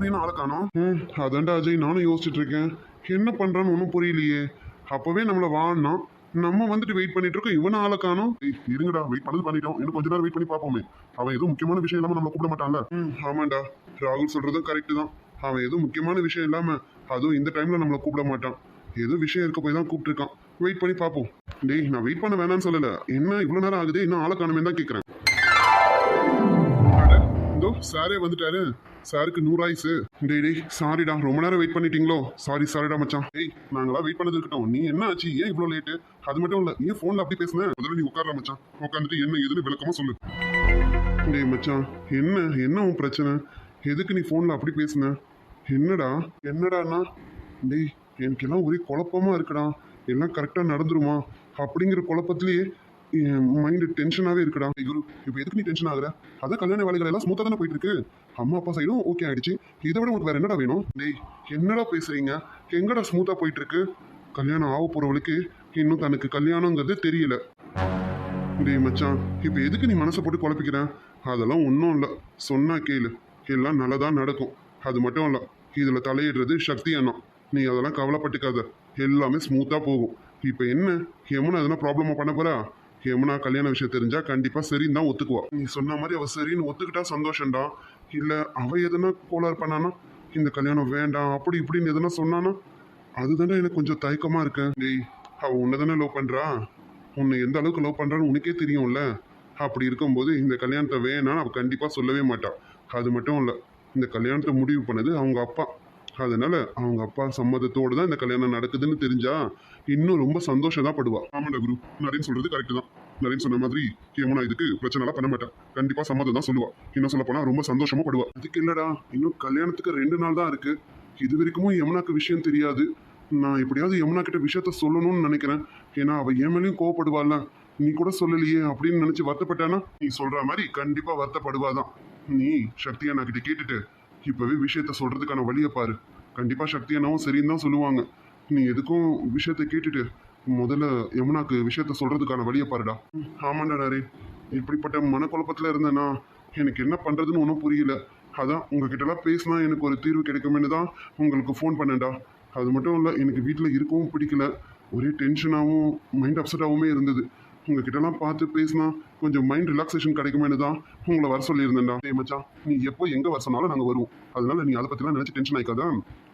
அவனையும் ஆளை காணோம். அதான்டா அஜய், நானும் யோசிச்சுட்டு இருக்கேன். என்ன பண்றான்னு ஒன்றும் புரியலையே. அப்பவே நம்மள வாழணும், நம்ம வந்துட்டு வெயிட் பண்ணிட்டு இருக்கோம், இவனை ஆளை காணோம். இருங்கடா, வெயிட் பண்ணது பண்ணிட்டோம், இன்னும் கொஞ்ச நேரம் வெயிட் பண்ணி பார்ப்போமே. அவன் எதுவும் முக்கியமான விஷயம் இல்லாம நம்மள கூப்பிட மாட்டான்ல. ஆமாண்டா, ராகுல் சொல்றதும் கரெக்ட் தான். அவன் எதுவும் முக்கியமான விஷயம் இல்லாம அதுவும் இந்த டைம்ல நம்மள கூப்பிட மாட்டான். ஏதோ விஷயம் இருக்க போய் தான் கூப்பிட்டுருக்கான். வெயிட் பண்ணி பார்ப்போம். டேய், நான் வெயிட் பண்ண வேணாம்னு சொல்லல, என்ன இவ்வளவு நேரம் ஆகுது, இன்னும் ஆளை காணுமே தான் கேட்கறேன். இதோ சாரே வந்துட்டாரு. சாருக்கு 100 ஆயுசு. டேய் சாரிடா, ரொம்ப நேரம் வெயிட் பண்ணிட்டீங்களோ? சாரிடா மச்சான். டேய், நாங்களா வெயிட் பண்ணது இருக்கட்டும், நீ என்ன ஆச்சு, ஏன் இவ்வளோ லேட்டு? அது மட்டும் இல்ல, ஏன் ஃபோன்ல அப்படி பேசுன? முதல்ல நீ உட்கார்ற மச்சான், உட்காந்துட்டு என்ன ஏதுன்னு விளக்கமா சொல்லு. டேய் மச்சான், என்ன உன் பிரச்சனை? எதுக்கு நீ ஃபோன்ல அப்படி பேசுன? என்னடாண்ணா? டேய், எனக்கு எல்லாம் ஒரே குழப்பமா இருக்குடா. எல்லாம் கரெக்டா நடந்துருமா அப்படிங்கிற குழப்பத்திலேயே என் மைண்டு டென்ஷனாவே இருக்குடா. குரு, இப்போ எதுக்கு நீ டென்ஷன் ஆகுற? அதான் கல்யாண வேலைகள் எல்லாம் ஸ்மூத்தா தானே போயிட்டு இருக்கு. அம்மா அப்பா சைடும் ஓகே ஆயிடுச்சு. இதை விட உனக்கு வேற என்னடா வேணும்? டேய், என்னடா பேசுறீங்க? எங்கடா ஸ்மூத்தா போயிட்டு இருக்கு? கல்யாணம் ஆக போறவளுக்கு இன்னும் தனக்கு கல்யாணங்கிறது தெரியல. டேய் மச்சான், இப்போ எதுக்கு நீ மனசை போட்டு குழப்பிக்கிற? அதெல்லாம் ஒன்றும் இல்லை, சொன்னா கேளு, எல்லாம் நல்லதா நடக்கும். அது மட்டும் இல்லை, இதுல தலையிடுறது சக்தி அண்ணா. நீ அதெல்லாம் கவலைப்பட்டுக்காத, எல்லாமே ஸ்மூத்தா போகும். இப்போ என்ன, யமுனா எதனா ப்ராப்ளமா பண்ண போறா? யமுனா கல்யாண விஷயம் தெரிஞ்சா கண்டிப்பா சரின்னு தான் ஒத்துக்குவா. நீ சொன்ன மாதிரி அவ சரின்னு ஒத்துக்கிட்டா சந்தோஷம்டா. இல்ல அவ எதனா கோளாறு பண்ணானா, இந்த கல்யாணம் வேண்டாம் அப்படி இப்படின்னு எதனா சொன்னானா, அதுதானே எனக்கு கொஞ்சம் தயக்கமா இருக்கு. டேய், அவ உன்னதானே லவ் பண்றா. உன்னை எந்த அளவுக்கு லவ் பண்றான்னு உனக்கே தெரியும்ல. அப்படி இருக்கும்போது இந்த கல்யாணத்தை வேணான்னு அவ கண்டிப்பா சொல்லவே மாட்டா. அது மட்டும் இல்ல, இந்த கல்யாணத்தை முடிவு பண்ணது அவங்க அப்பா. அதனால அவங்க அப்பா சம்மதத்தோடு தான் இந்த கல்யாணம் நடக்குதுன்னு தெரிஞ்சா இன்னும் ரொம்ப சந்தோஷம் தான் படுவா. ஆமாண்டா குரு, நரேன் சொல்றது கரெக்ட் தான். நரேன் சொன்ன மாதிரி யமுனா இதுக்கு பிரச்சனை பண்ண மாட்டா. கண்டிப்பா சம்மதம் தான் சொல்லுவா. இன்னும் சொல்ல போனா ரொம்ப சந்தோஷமா படுவா. அதுக்கு இல்லடா, இன்னும் கல்யாணத்துக்கு 2 நாள் தான் இருக்கு. இது வரைக்கும் யமுனாக்கு விஷயம் தெரியாது. நான் எப்படியாவது யமுனா கிட்ட விஷயத்த சொல்லணும்னு நினைக்கிறேன். ஏன்னா அவ என் மேலேயும் கோவப்படுவாள்ல. நீ கூட சொல்லலையே அப்படின்னு நினைச்சு வருத்தப்பட்டானா, நீ சொல்ற மாதிரி கண்டிப்பா வருத்தப்படுவாதான். நீ சக்தி அண்ணா கிட்ட கேட்டுட்டு இப்பவே விஷயத்த சொல்றதுக்கான வழியை பாரு. கண்டிப்பா சக்தி அண்ணாவும் சரின்னு தான் சொல்லுவாங்க. நீ எதுக்கும் விஷயத்த கேட்டுட்டு முதல்ல யமுனாக்கு விஷயத்த சொல்றதுக்கான வழியை பாருடா. ஆமாண்டா நரேன், இப்படிப்பட்ட மனக்குழப்பத்துல இருந்தேன்னா எனக்கு என்ன பண்றதுன்னு ஒன்றும் புரியல. அதான் உங்ககிட்ட எல்லாம் பேசினா எனக்கு ஒரு தீர்வு கிடைக்கும்னு தான் உங்களுக்கு ஃபோன் பண்ணேன்டா. அது மட்டும் இல்லை, எனக்கு வீட்டில் இருக்கவும் பிடிக்கல. ஒரே டென்ஷனாகவும் மைண்ட் அப்செட்டாகவுமே இருந்தது. உங்ககிட்டலாம் பார்த்து பேசினா கொஞ்சம் மைண்ட் ரிலாக்ஸேஷன் கிடைக்குமேனு தான் உங்களை வர சொல்லியிருந்தேன்டா. டேய் மச்சான், நீ எப்போ எங்கே வர சொன்னாலும் நாங்கள் வருவோம். அதனால நீ அதை பற்றிலாம் நினச்சி டென்ஷன் ஆயிக்காதா.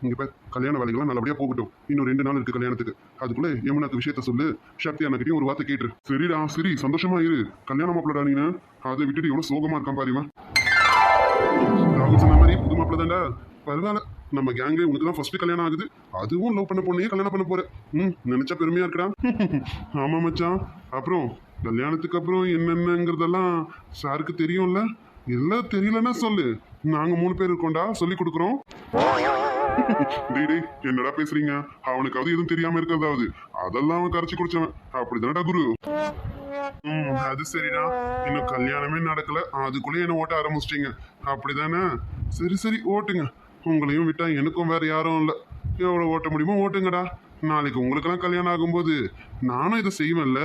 இங்கே இப்போ கல்யாண வேலைகள்லாம் நல்லபடியாக போகட்டும். இன்னும் 2 நாள் இருக்குது கல்யாணத்துக்கு. அதுக்குள்ளே யமுனாக்கு விஷயத்த சொல்லு. சக்தி அண்ணக்கிட்டையும் ஒரு வார்த்தை கேட்டுரு. சரிடா, சரி, சந்தோஷமா இரு. கல்யாண மாப்பிள்ளடா நீ. அதை விட்டுட்டு எவ்வளோ சோகமாக இருக்கான் பாருமா. ராகுல் சொன்ன மாதிரி புது மாப்பிள்ள தான்டா. பரவாயில்ல, நம்ம கேங்ல உனக்கு தான் ஃபர்ஸ்ட் கல்யாணம் ஆகுது. அதுவும் லவ் பண்ண பொண்ணையே கல்யாணம் பண்ண போற. நினைச்சா பெருமையா இருக்கடா. ஆமா மச்சான். அப்புறம் கல்யாணத்துக்கு அப்புறம் என்னென்னங்கிறதெல்லாம் சாருக்கு தெரியும்ல. எல்லாம் தெரியலன்னா சொல்லு, நாங்க 3 பேர் இருக்கோம்டா, சொல்லி கொடுக்குறோம். டேய் என்னடா பேசுறீங்க? அவனுக்காவது எதுவும் தெரியாம இருக்கிறதாவது, அதெல்லாம் அவன் கரைச்சி குடிச்சவன். அப்படிதானடா குரு? அது சரிடா. இன்னும் கல்யாணமே நடக்கல, அதுக்குள்ளே என்ன ஓட்ட ஆரம்பிச்சிட்டீங்க, அப்படிதானே? சரி ஓட்டுங்க. உங்களையும் விட்டா எனக்கும் வேற யாரும் இல்லை. எவ்வளவு ஓட்ட முடியுமோ ஓட்டுங்கடா. நாளைக்கு உங்களுக்கெல்லாம் கல்யாணம் ஆகும்போது நானும் இதை செய்வேன்ல.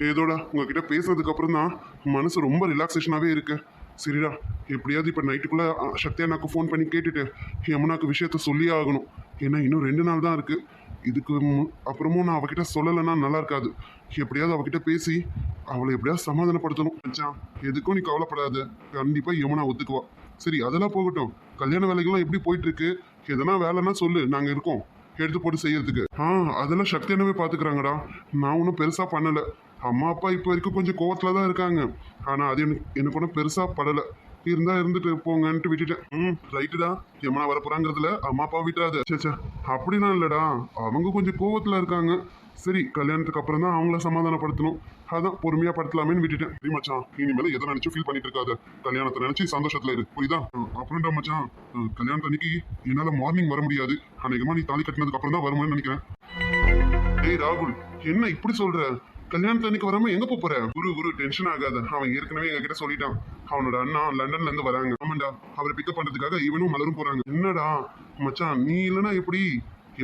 ஏதோடா, உங்ககிட்ட பேசுறதுக்கு அப்புறம் தான் மனசு ரொம்ப ரிலாக்ஸேஷனாவே இருக்கு. சரிடா, எப்படியாவது இப்ப நைட்டுக்குள்ள சக்தி அண்ணாக்கு ஃபோன் பண்ணி கேட்டுட்டு யமுனாக்கு விஷயத்த சொல்லியே ஆகணும். ஏன்னா இன்னும் 2 நாள் தான் இருக்கு. இதுக்கு அப்புறமும் நான் அவகிட்ட சொல்லலைன்னா நல்லா இருக்காது. எப்படியாவது அவகிட்ட பேசி அவளை எப்படியாவது சமாதானப்படுத்தணும். மச்சான், எதுக்கும் நீ கவலைப்படாத, கண்டிப்பா யமுனா ஒத்துக்குவா. சரி, அதெல்லாம் போகட்டும். கல்யாண வேலைகள்லாம் எப்படி போயிட்டு இருக்கு? எதனா வேலைன்னா சொல்லு, நாங்க இருக்கோம் எடுத்து போட்டு செய்யறதுக்கு. அதெல்லாம் சக்தி அண்ணாவே பாத்துக்கிறாங்கடா. நான் ஒன்றும் பெருசா பண்ணல. அம்மா அப்பா இப்போ வரைக்கும் கொஞ்சம் கோவத்துல தான் இருக்காங்க. ஆனா அது எனக்கு ஒன்றும் பெருசா படல. இருந்தா இருந்துட்டு போங்கன்ட்டு விட்டுட்டேன். ரைட்டுடா, யமுனா வரப்போறாங்கிறதுல அம்மா அப்பா விட்டுறாது. சேச்சா, அப்படிலாம் இல்லடா, அவங்க கொஞ்சம் கோவத்துல இருக்காங்க. சரி, கல்யாணத்துக்கு அப்புறம் தான் அவங்கள சமாதானப்படுத்தணும். அதான் பொறுமையா படுத்தலாமேன்னு விட்டுட்டேன். சரி மச்சான், இனிமேல எதை நினைச்சு ஃபீல் பண்ணிட்டு இருக்காத. கல்யாணத்தை நினைச்சு சந்தோஷத்துல இரு, புரியுதா? அப்புறம்டா மச்சான், கல்யாணத்து அன்னைக்கு என்னால மார்னிங் வர முடியாது. அன்னைக்குமா நீ தாலி கட்டினதுக்கு அப்புறம் தான் வருமானு நினைக்கிறேன். டேய் ராகுல், என்ன இப்படி சொல்ற? கல்யாணத்து அன்னைக்கு வராம எங்க போற? குரு டென்ஷன் ஆகாத. அவன் ஏற்கனவே எங்க கிட்ட சொல்லிட்டான். அவனோட அண்ணா லண்டன்ல இருந்து வராங்க. ஆமாண்டா, அவரை பிக்கப் பண்றதுக்காக இவனும் மலரும் போறாங்க. என்னடா மச்சான், நீ இல்லைன்னா எப்படி?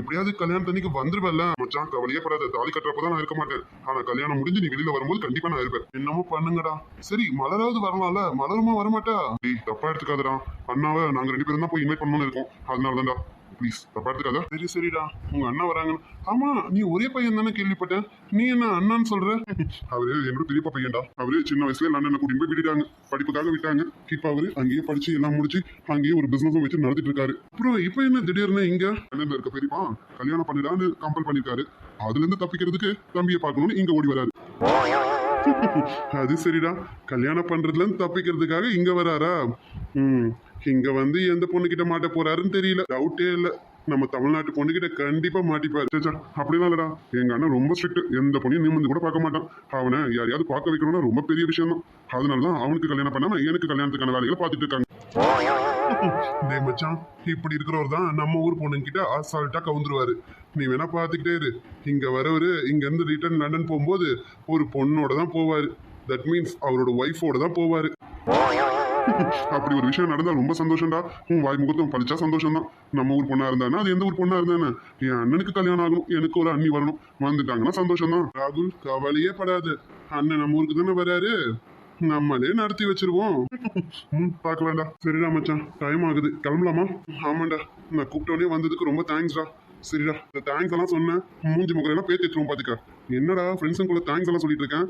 எப்படியாவது கல்யாணத்தன்னைக்கு வந்துருவல்ல மச்சான். கவலையே படாத, தாலி கட்டுறப்பதான் நான் இருக்க மாட்டேன். ஆனா கல்யாணம் முடிஞ்சு நீ வெளியில வரும்போது கண்டிப்பா நான் இருப்பேன். என்னமோ பண்ணுங்கடா. சரி மலராவது வரலாம்ல, மலருமா வரமாட்டா? டேய் தப்பா எடுத்துக்காதடா. அண்ணாவை நாங்க 2 பேரும் தான் போய் இன்வைட் பண்ணணும்னு இருக்கோம். அதனாலதான்டா. ப்ளீஸ் தப்பா எடுத்துக்காத. சரி சரிடா, உங்க அண்ணா வராங்க. ஆமா நீ ஒரே பையன் தானே கேள்விப்பட்டேன். நீ என்ன அண்ணான்னு சொல்ற? அவரு என்னோட பெரியப்பா பையன்டா. அவரு சின்ன வயசுல லண்டன்ல கூட்டிட்டு போய் விட்டுட்டாங்க, படிப்புக்காக விட்டாங்க. இப்ப அவரு அங்கேயே படிச்சு எல்லாம் முடிச்சு அங்கேயே ஒரு பிசினஸும் வச்சு நடத்திட்டு இருக்காரு. அப்புறம் இப்ப என்ன திடீர்னு இங்க லண்டன்ல இருக்க பெரியப்பா கல்யாணம் பண்ணிடான்னு கம்பல் பண்ணிருக்காரு. அதுல இருந்து தப்பிக்கிறதுக்கு தம்பியை பார்க்கணும்னு இங்க ஓடி வராரு. அது சரிடா, கல்யாணம் பண்றதுல இருந்து தப்பிக்கிறதுக்காக இங்க வராரா? இங்க வந்து எந்த பொண்ணு கிட்ட மாட்ட போறாருன்னு தெரியல. டவுட்டே இல்ல, நம்ம தமிழ்நாட்டு பொண்ணுகிட்ட கண்டிப்பா மாட்டிப்பாரு. சே அப்படிலாம் இல்லடா, எங்க அண்ணன் ரொம்ப ஸ்ட்ரிக்ட். எந்த பொண்ணையும் நிமிந்து கூட பார்க்க மாட்டான். அவனை யாரையாவது பார்க்க வைக்கணும்னா ரொம்ப பெரிய விஷயம் தான். அதனாலதான் அவனுக்கு கல்யாணம் பண்ணாம எனக்கு கல்யாணத்துக்கான வேலைகளை பார்த்துட்டு இருக்காங்க. டேய் மச்சான், இப்படி இருக்கிறவர் தான் நம்ம ஊர் பொண்ணுங்கிட்ட அசால்ட்டா கவுந்துருவாரு. நீ வேணா பாத்துக்கிட்டே இரு. இங்க வரவரு இங்க இருந்து ரிட்டர்ன் லண்டன் போகும்போது ஒரு பொண்ணோட தான் போவாரு. தட் மீன்ஸ் அவரோட ஒய்ஃபோட தான் போவாரு. அப்படி ஒரு விஷயம் நடந்தா ரொம்ப சந்தோஷம்டா. உன் வாய் முகத்தும் பழிச்சா சந்தோஷம் தான். நம்ம ஊர் பொண்ணா இருந்தானே, அது எந்த ஊர் பொண்ணா இருந்தானே, என் அண்ணனுக்கு கல்யாணம் ஆகணும், எனக்கு ஒரு அண்ணி வரணும், வந்துட்டாங்கன்னா சந்தோஷம் தான். ராகுல் கவலையே படாது, அண்ணன் நம்ம ஊருக்கு தானே வராரு, நம்மளே நடத்தி வச்சிருவோம். பார்க்க வேண்டாம். சரிடா மச்சான், டைம் ஆகுது, கிளம்பலாமா? ஆமாண்டா, நான் கூப்பிட்டோடனே வந்ததுக்கு ரொம்ப தேங்க்ஸ்டா. சரிடா, இந்த தேங்க்ஸ் எல்லாம் சொன்னேன், மூஞ்சி முகரெல்லாம் பேத்திட்டுருவோம் பாத்துக்க. என்னடா ஃப்ரெண்ட்ஸுக்குள்ள தேங்க்ஸ் எல்லாம் சொல்லிட்டு இருக்கேன்.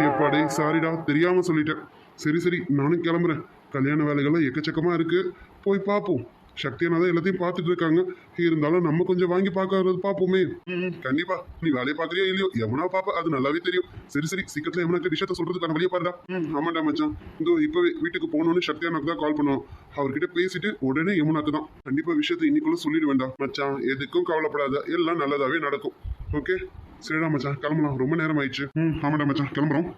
ஏப்பாடே சாரிடா, தெரியாம சொல்லிட்டேன். சரி சரி, நானும் கிளம்புறேன். கல்யாண வேலைகள்லாம் எக்கச்சக்கமா இருக்கு, போய் பார்ப்போம். சக்தியான தான் எல்லாத்தையும் பார்த்துட்டு இருக்காங்க. இருந்தாலும் நம்ம கொஞ்சம் வாங்கி பார்க்கறது பார்ப்போமே. கண்டிப்பா, நீ வேலையை பார்க்கறியோ இல்லையோ, யமுனா பாப்பா அது நல்லாவே தெரியும். சரி சரி, சீக்கிரத்துல யமுனாக்கு விஷயத்த சொல்றதுக்கான வழியை பாருடா. ஆமாண்டா மச்சான், இதோ இப்பவே வீட்டுக்கு போகணும்னு சக்தியானாக்கு தான் கால் பண்ணுவோம். அவர்கிட்ட பேசிட்டு உடனே யமுனாக்கு தான் கண்டிப்பா விஷயத்தை இன்னைக்குள்ள சொல்லிட வேண்டாம் மச்சான். எதுக்கும் கவலைப்படாத, எல்லாம் நல்லதாவே நடக்கும். ஓகே சரிடா மச்சான், கிளம்பலாம், ரொம்ப நேரம் ஆயிடுச்சு. ஆமாடா மச்சான், கிளம்புறோம்.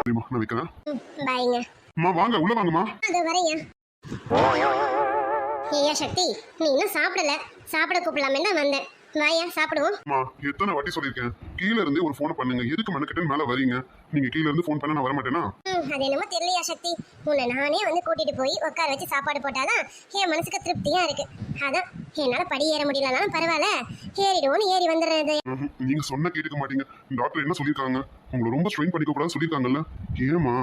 சரிம்மா, நான் வைக்கிறேன். பாய்ங்க. அம்மா வாங்க, உள்ள வாங்கம்மா. அது வரையா. ஏயா சக்தி, நீ இன்னும் சாப்பிடல, சாப்பிட கூப்பிடலாமே தான் வந்தேன். வாயா சாப்பிடுவோம். அம்மா எத்தனை வாட்டி சொல்லியிருக்கேன், கீழே இருந்தே ஒரு ஃபோனை பண்ணுங்க, எதுக்கு மெனக்கிட்டு மேலே வரீங்க? நீங்க கீழே இருந்து ஃபோன் பண்ண நான் வர மாட்டேனா? அது என்னமோ தெரியலையா சக்தி, உன்னை நானே வந்து கூட்டிட்டு போய் உட்கார வச்சு சாப்பாடு போட்டாதான் என் மனசுக்கு திருப்தியா இருக்கு. அதான் என்னால படி ஏற முடியலனாலும் பரவாயில்ல, ஏறிடுவோன்னு ஏறி வந்துடுறது. நீங்க சொன்ன கேட்டுக்க மாட்டீங்க. டாக்டர் என்ன சொல்லியிருக்காங்க? உங்களை ரொம்ப ஸ்ட்ரெயின் பண்ணிக்க கூடாது சொல்லியிருக்காங்கல்ல. ஏமா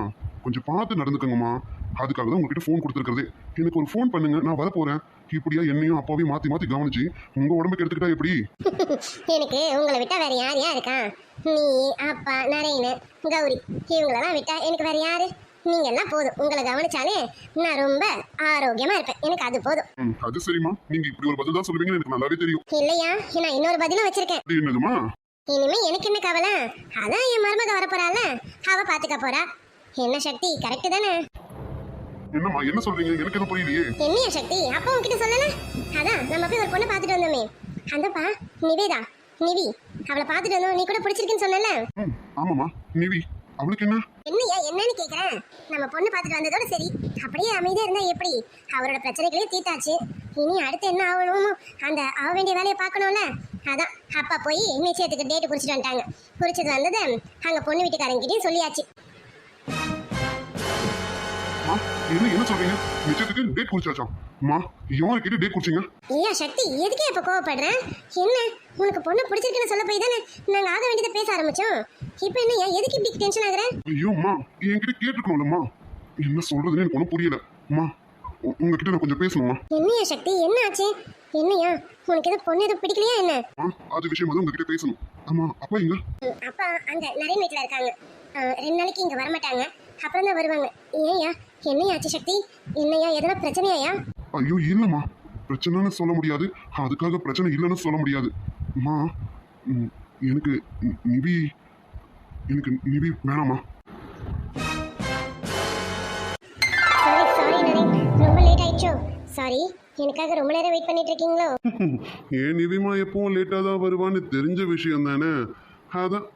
கொஞ்சம் பார்த்து நடந்துக்கங்கம்மா. அதுக்காக தான் உங்ககிட்ட ஃபோன் கொடுத்துருக்கிறதே. எனக்கு ஒரு ஃபோன் பண்ணுங்க, நான் வர போறேன். இப்படியா என்னையும் அப்பாவையும் மாத்தி மாத்தி கவனிச்சு உங்க உடம்புக்கு எடுத்துக்கிட்டா எப்படி? எனக்கு உங்களை விட்டா வேற யார் இருக்கா? நீ, அப்பா, நரேனு, கௌரி, இவங்களெல்லாம் விட்டா எனக்கு வேற யாரு? நீங்க எல்லாம் போதும். உங்களை கவனிச்சாலே நான் ரொம்ப ஆரோக்கியமா இருப்பேன், எனக்கு அது போதும். அது சரிம்மா, நீங்க இப்படி ஒரு பதில் தான் சொல்லுவீங்கன்னு எனக்கு நல்லாவே தெரியும். இல்லையா, நான் இன்னொரு பதிலும் வச்சிருக்கேன். என்னதுமா? இனிமே எனக்கு என்ன கவலை? அதான் என் மருமக வரப்போறாள், அவ பாத்துக்க போறா. என்ன சக்தி, கரெக்ட் தானே? என்னம்மா என்ன சொல்றீங்க? எனக்கு எதுவும் புரியலையே. என்னையா சக்தி, அப்பா உன்கிட்ட சொல்லல? அதான் நம்ம போய் ஒரு பொண்ணை பார்த்துட்டு வந்தோமே, அந்தப்பா நிவேதா, நிவி, அவளை பார்த்துட்டு வந்தோம். நீ கூட பிடிச்சிருக்குன்னு சொன்னல? ஆமாமா, நிவி. அவளுக்கு என்ன? என்னையா என்னன்னு கேக்குறேன். நம்ம பொண்ணு பார்த்துட்டு வந்ததோட சரி, அப்படியே அமைதியா இருந்தா எப்படி? அவரோட பிரச்சனைகளையும் தீர்த்தாச்சு, இனி அடுத்து என்ன ஆகணுமோ அந்த ஆக வேண்டிய வேலையை பார்க்கணும்ல. அதான் அப்பா போய் நிச்சயத்துக்கு டேட் குறிச்சிட்டு வந்துட்டாங்க. குறிச்சிட்டு வந்தது அங்க பொண்ணு வீட்டுக்காரங்கிட்டையும் சொல்லியாச்சு. என்ன சொல்றீங்க? நிச்சயத்துக்கு டேட் குறிச்சாச்சாம்? அம்மா இவன் கிட்ட டேட் குறிச்சிங்க? ஐயா சக்தி, எதுக்கே இப்ப கோவப்படுறேன்? என்ன உனக்கு பொண்ணு பிடிச்சிருக்குன்னு சொல்ல போய் தானே நாங்க ஆக வேண்டியதை பேச ஆரம்பிச்சோம். இப்ப என்ன எதுக்கு இப்படி டென்ஷன் ஆகுற? ஐயோ அம்மா, என்கிட்ட கேட்டுக்கணும்லம்மா. என்ன சொல்றதுன்னு எனக்கு ஒன்றும் புரியல. அம்மா உங்ககிட்ட நான் கொஞ்சம் பேசணுமா? என்னையா சக்தி, என்ன ஆச்சு? என்னையா உனக்கு எதுவும் பொண்ணு எதுவும் பிடிக்கலையா என்ன? அது விஷயம் வந்து உங்ககிட்ட பேசணும். ஆமா, அப்பா எங்க? அப்பா அங்க நரேன் வீட்டுல இருக்காங்க. 2 நாளைக்கு இங்க வரமாட்டாங்க, அப்புறம் தான் வருவாங்க. ஏயா என்னையா ஆச்சு சக்தி? என்னையா எதனா பிரச்சனையா? ஐயோ இல்லம்மா, பிரச்சனைன்னு சொல்ல முடியாது, அதுக்காக பிரச்சனை இல்லைன்னு சொல்ல முடியாது. அம்மா எனக்கு நிவி எனக்கு நிவி வேணாமா? சாரி நரேன், ரொம்ப லேட் ஆயிடுச்சோ? சாரி, எனக்காக ரொம்ப நேரம் வெயிட் பண்ணிட்டு இருக்கீங்களோ? ஏன் நிவிமா எப்பவும் லேட்டாக தான் வருவான்னு தெரிஞ்ச விஷயம் தானே. அதான்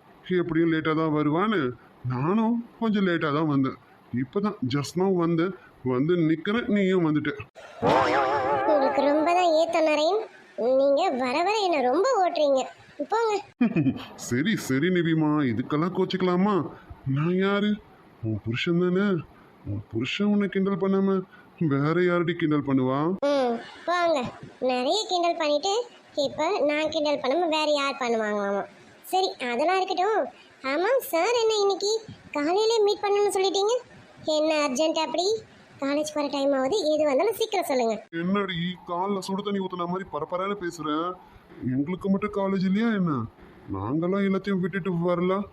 எப்படியும் லேட்டாக தான் வருவான்னு நானும் கொஞ்சம் லேட்டாக தான் வந்தேன். இப்போதான் ஜஸ்ட் நவ் வந்தேன், வந்து நிற்கிறேன், நீயும் வந்துட்ட. உங்களுக்கு ரொம்ப தான் ஏத்தம் நரேன், நீங்க வர வர என்ன ரொம்ப ஓட்டுறீங்க. போங்க. சரி சரி நிவிமா, இதுக்கெல்லாம் கோச்சிக்கலாமா? நான் யாரு? உன் புருஷன் தானே. உன் புருஷன் உன்னை கிண்டல் பண்ணாம வேற யாரடி கிண்டல் பண்ணுவா? போங்க. போங்க, நிறைய கிண்டல் பண்ணிட்டு இப்போ நான் கிண்டல் பண்ணாம வேற யார் பண்ணுவாங்களாமா. சரி அதெல்லாம் இருக்கட்டும். ஆமாம் சார், என்ன இன்னைக்கு காலையிலே மீட் பண்ணணும்னு சொல்லிட்டீங்க? என்ன அர்ஜென்ட் அப்படி? காலேஜ் போகிற டைம் ஆகுது, எது வந்தாலும் சீக்கிரம் சொல்லுங்க. என்னடி காலைல சுடு தண்ணி ஊத்துன மாதிரி பரபரன்னு பேசுற? எங்களுக்கு மட்டும் காலேஜ் இல்லையா என்ன? நாங்கெல்லாம் எல்லாத்தையும் விட்டுட்டு வரலாம்,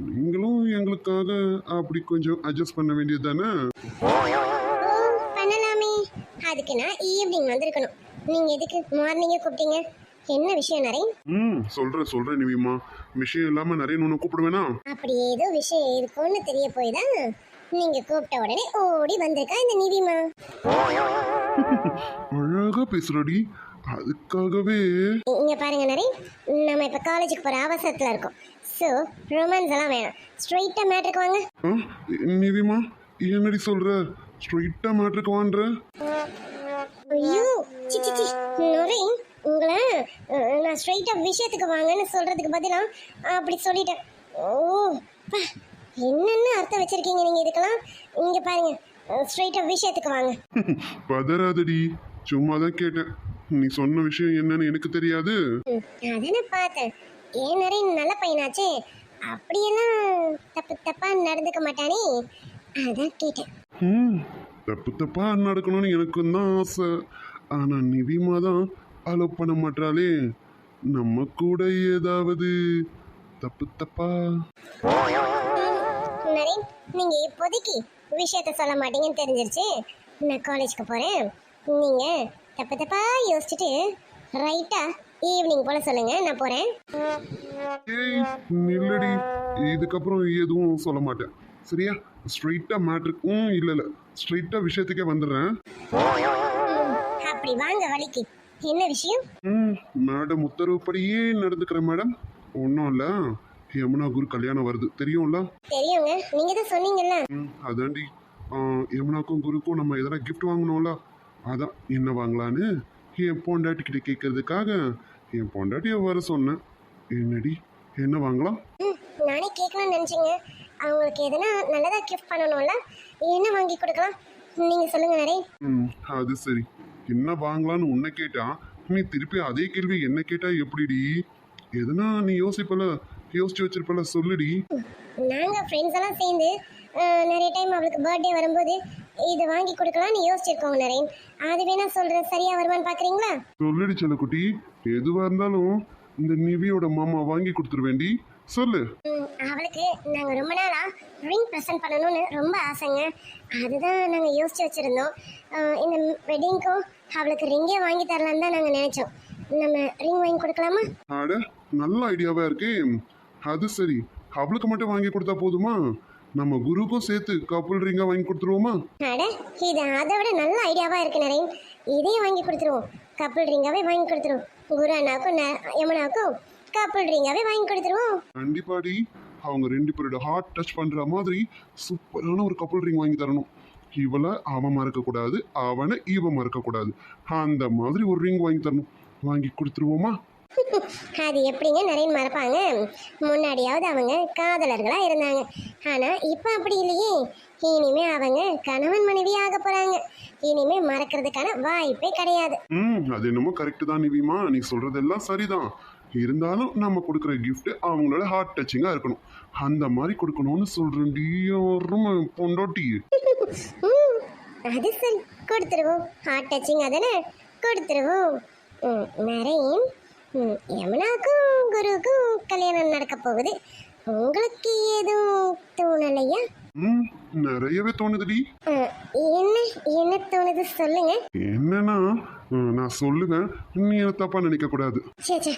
நீங்களும் எங்களுக்காக அப்படி கொஞ்சம் அட்ஜஸ்ட் பண்ண வேண்டியது தானே? ஓ பண்ணலாமே, அதுக்கு நான் ஈவினிங் வந்திருக்கணும். நீங்க எதுக்கு மார்னிங்கே கூப்பிட்டீங்க? என்ன விஷயம் நரேன்? சொல்றேன் நிவிமா. விஷயம் இல்லாம நிறைய ஒன்று கூப்பிடுவேனா? அப்படி ஏதோ விஷயம் இருக்கும்னு தெரிய போய் தான் நீங்க கூப்பிட்ட உடனே ஓடி வந்திருக்கா இந்த நிவிமா. அழகா பேசுறடி, அதுக்காகவே. இங்க பாருங்க நரேன், நம்ம இப்ப காலேஜுக்கு போற அவசரத்துல இருக்கோம். ஸோ ரொமான்ஸ் எல்லாம் வேணாம், ஸ்ட்ரெயிட்டா மேட்ருக்கு வாங்க. நிவிமா என்னடி சொல்ற? ஸ்ட்ரெயிட்டா மேட்ருக்கு வான்ற? ஐயோ சி சி சி நரேன், உங்களை நான் ஸ்ட்ரெயிட்டா விஷயத்துக்கு வாங்கன்னு சொல்றதுக்கு பதிலா அப்படி சொல்லிட்டேன். ஓ பா, என்னென்ன அர்த்தம் வச்சிருக்கீங்க நீங்க இதுக்கெல்லாம்? இங்க பாருங்க, ஸ்ட்ரெயிட்டா விஷயத்துக்கு வாங்க. பதறாதடி, சும்மா தான் கேட்டேன். நீ சொன்ன விஷயம் என்னன்னு எனக்கு தெரியாது. அதானே பார்த்தேன். ஏன் நரேன் நல்ல பையனாச்சே, அப்படியெல்லாம் தப்பா நடந்துக்க மாட்டானே, அதான் கேட்டேன். தப்பா நடக்கணும்னு எனக்கும் தான் ஆசை. ஆனா நிவிமா தான் அலோவ் பண்ண மாட்டாளே. நம்ம கூட ஏதாவது தப்பா? நரேன், நீங்க இப்போதைக்கு விஷயத்த சொல்ல மாட்டீங்கன்னு தெரிஞ்சிருச்சு. நான் காலேஜ்க்கு போறேன். நீங்க தப்பா யோசிச்சுட்டு ரைட்டா ஈவினிங் போல சொல்லுங்க, நான் போறேன். ஏய் நில்லடி, இதுக்கப்புறம் எதுவும் சொல்ல மாட்டேன் சரியா? ஸ்ட்ரெயிட்டா மேட்ருக்கு இல்ல ஸ்ட்ரெயிட்டா விஷயத்துக்கே வந்துடுறேன். அப்படி வாங்க வழிக்கு. என்ன விஷயம்? மேடம் உத்தரவுப்படியே நடந்துக்கிறேன் மேடம். ஒன்றும் இல்லை, யமுனா குரு கல்யாணம் வருது தெரியும்ல? தெரியுங்க, நீங்க தான் சொன்னீங்கல்ல. அதாண்டி, யமுனாக்கும் குருக்கும் நம்ம எதனா கிஃப்ட் வாங்கணும்ல, அதான் என்ன வாங்கலான்னு என் பொண்டாட்டிக்கிட்ட கேட்கறதுக்காக என் பொண்டாட்டியை வர சொன்னேன். என்னடி என்ன வாங்கலாம்? நானே கேட்கணும்னு நினைச்சீங்க. அவங்களுக்கு எதனா நல்லதா கிஃப்ட் பண்ணணும்ல, என்ன வாங்கி கொடுக்கலாம் நீங்க சொல்லுங்க நரேன். அது சரி, என்ன வாங்கலான்னு உன்னை கேட்டா நீ திருப்பி அதே கேள்வி என்ன கேட்டா எப்படிடி? எதுனா நீ யோசிச்சு வச்சிருப்பல, சொல்லுடி. நாங்க ஃப்ரெண்ட்ஸ் எல்லாம் சேர்ந்து நிறைய டைம் அவளுக்கு பர்த்டே வரும்போது இது வாங்கி கொடுக்கலாம்னு யோசிச்சிருக்கோம் நரேன். அது வேணா சொல்றேன், சரியா வருமான்னு பாக்குறீங்களா? சொல்லுடி செல்லக்குட்டி, எதுவா இருந்தாலும் இந்த நிவியோட மாமா வாங்கி கொடுத்துருவேண்டி, சொல்லு. அவளுக்கு நாங்க ரொம்ப நாளா ரிங் ப்ரெசென்ட் பண்ணணும்னு ரொம்ப ஆசைங்க. அதுதான் நாங்க யோசிச்சு வச்சிருந்தோம். இந்த வெட்டிங்க்கும் அவளுக்கு ரிங்கே வாங்கி தரலான்னு தான் நாங்க நினைச்சோம். நம்ம ரிங் வாங்கி கொடுக்கலாமா? அட நல்ல ஐடியாவா இருக்கே. அது சரி, அவளுக்கு மட்டும் வாங்கி கொடுத்தா போதுமா? நம்ம குருக்கும் சேர்த்து கப்புள் ரிங்கா வாங்கி கொடுத்துருவோமா? அட இது அதை விட நல்ல ஐடியாவா இருக்கு நரேன். இதையும் வாங்கி கொடுத்துருவோம், கப்புள் ரிங்காவே வாங்கி கொடுத்துருவோம். குரு அண்ணாக்கும் யமுனாக்கும் கப்புள் ரிங்காவே வாங்கி கொடுத்துருவோம். கண்டிப்பாடி, அவங்க ரெண்டு பேரோட ஹார்ட் டச் பண்ற மாதிரி சூப்பரான ஒரு கப்புள் ரிங் வாங்கி தரணும். இவளை அவன் மறக்க கூடாது, அவனை இவன் மறக்க கூடாது, அந்த மாதிரி ஒரு ரிங் வாங்கி தரணும். வாங்கி கொடுத்துருவோமா? அது எப்படிங்க நரேன் மறப்பாங்க? முன்னாடியாவது அவங்க காதலர்களா இருந்தாங்க, ஆனா இப்ப அப்படி இல்லையே. இனிமே அவங்க கணவன் மனைவி ஆக போறாங்க. இனிமே மறக்கிறதுக்கான வாய்ப்பே கிடையாது. அது என்னமோ கரெக்ட் தான் நிவிமா, நீ சொல்றதெல்லாம் சரிதான். இருந்தாலும் நம்ம கொடுக்குற கிஃப்ட் அவங்களோட ஹார்ட் டச்சிங்கா இருக்கணும். அந்த மாதிரி கொடுக்கணும்னு சொல்றேன்டி பொண்டாட்டி. அது சரி, கொடுத்துருவோம். ஹார்ட் டச்சிங் அதானே, கொடுத்துருவோம். நரேன், யமுனாக்கும் குருவுக்கும் கல்யாணம் நடக்க போகுது. உங்களுக்கு எதுவும் தோணலையா? நிறையவே தோணுதுடி. என்ன தோணுது சொல்லுங்க. என்னன்னா, நான் சொல்லுவேன், நீ என்ன தப்பா நினைக்க கூடாது. சே,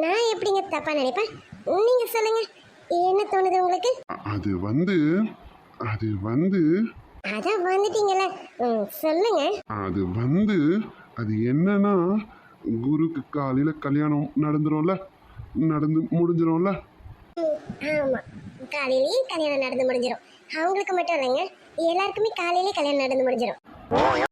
நான் எப்படிங்க தப்பா நினைப்பேன்? நீங்க சொல்லுங்க, என்ன தோணுது உங்களுக்கு? அது வந்து அதான் வந்துட்டீங்கல்ல, சொல்லுங்க. அது என்னன்னா, குருக்கு காலையில கல்யாணம் நடந்து முடிஞ்சிரும்ல. ஆமா, காலையிலேயே கல்யாணம் நடந்து முடிஞ்சிடும். அவங்களுக்கு மட்டும் இல்லைங்க, எல்லாருக்குமே காலையிலேயே கல்யாணம் நடந்து முடிஞ்சிடும்.